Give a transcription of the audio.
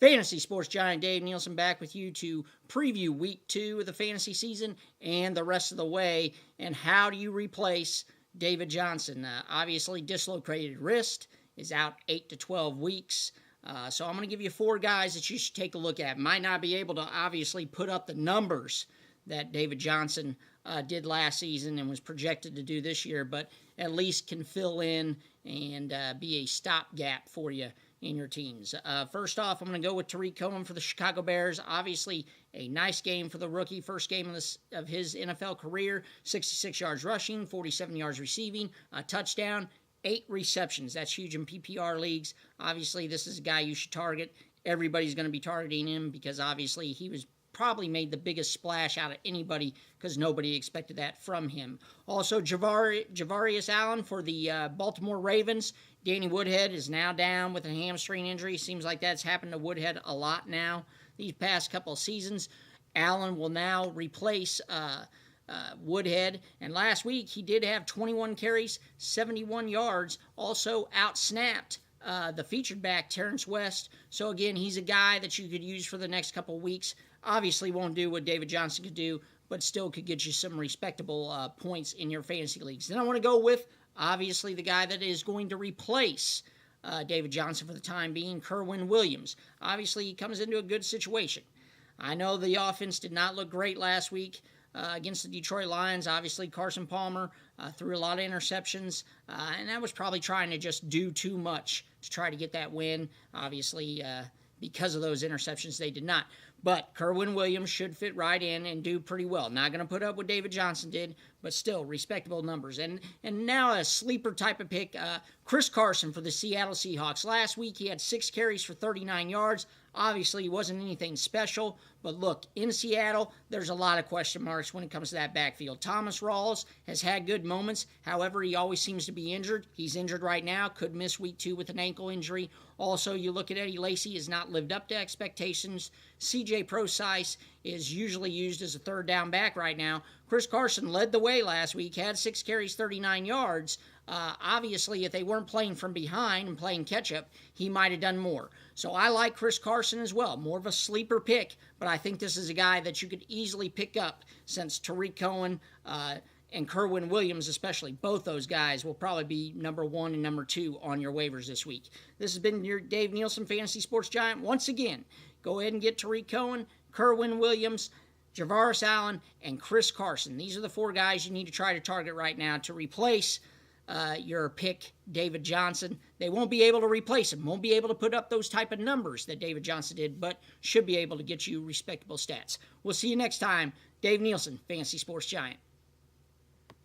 Fantasy Sports Giant Dave Neilson back with you to preview week 2 of the fantasy season and the rest of the way. And how do you replace David Johnson? Obviously, dislocated wrist, is out 8 to 12 weeks. So I'm going to give you 4 guys that you should take a look at. Might not be able to obviously put up the numbers that David Johnson did last season and was projected to do this year, but at least can fill in and be a stopgap for you in your teams. First off, I'm going to go with Tarik Cohen for the Chicago Bears. Obviously, a nice game for the rookie. First game of his NFL career. 66 yards rushing, 47 yards receiving, a touchdown, 8 receptions. That's huge in PPR leagues. Obviously, this is a guy you should target. Everybody's going to be targeting him because obviously he was probably made the biggest splash out of anybody because nobody expected that from him. Also, Javarious Allen for the Baltimore Ravens. Danny Woodhead is now down with a hamstring injury. Seems like that's happened to Woodhead a lot now these past couple of seasons. Allen will now replace Woodhead. And last week, he did have 21 carries, 71 yards, also outsnapped the featured back, Terrence West. So again, he's a guy that you could use for the next couple of weeks. Obviously won't do what David Johnson could do, but still could get you some respectable points in your fantasy leagues. Then I want to go with, obviously, the guy that is going to replace David Johnson for the time being, Kerwynn Williams. Obviously, he comes into a good situation. I know the offense did not look great last week against the Detroit Lions. Obviously, Carson Palmer threw a lot of interceptions, and that was probably trying to just do too much to try to get that win. Obviously, because of those interceptions, they did not. But Kerwynn Williams should fit right in and do pretty well. Not going to put up what David Johnson did, but still respectable numbers. And now a sleeper type of pick, Chris Carson for the Seattle Seahawks. Last week he had 6 carries for 39 yards. Obviously, it wasn't anything special, but look, in Seattle, there's a lot of question marks when it comes to that backfield. Thomas Rawls has had good moments. However, he always seems to be injured. He's injured right now, could miss week 2 with an ankle injury. Also, you look at Eddie Lacy, has not lived up to expectations. C.J. Prosise is usually used as a third down back right now. Chris Carson led the way last week, had 6 carries, 39 yards. Obviously, if they weren't playing from behind and playing catch-up, he might have done more. So I like Chris Carson as well. More of a sleeper pick, but I think this is a guy that you could easily pick up since Tarik Cohen and Kerwynn Williams especially, both those guys will probably be number 1 and number 2 on your waivers this week. This has been your Dave Neilson Fantasy Sports Giant. Once again, go ahead and get Tarik Cohen, Kerwynn Williams, Javarious Allen, and Chris Carson. These are the 4 guys you need to try to target right now to replace your pick, David Johnson. They won't be able to replace him, won't be able to put up those type of numbers that David Johnson did, but should be able to get you respectable stats. We'll see you next time. Dave Neilson, Fantasy Sports Giant.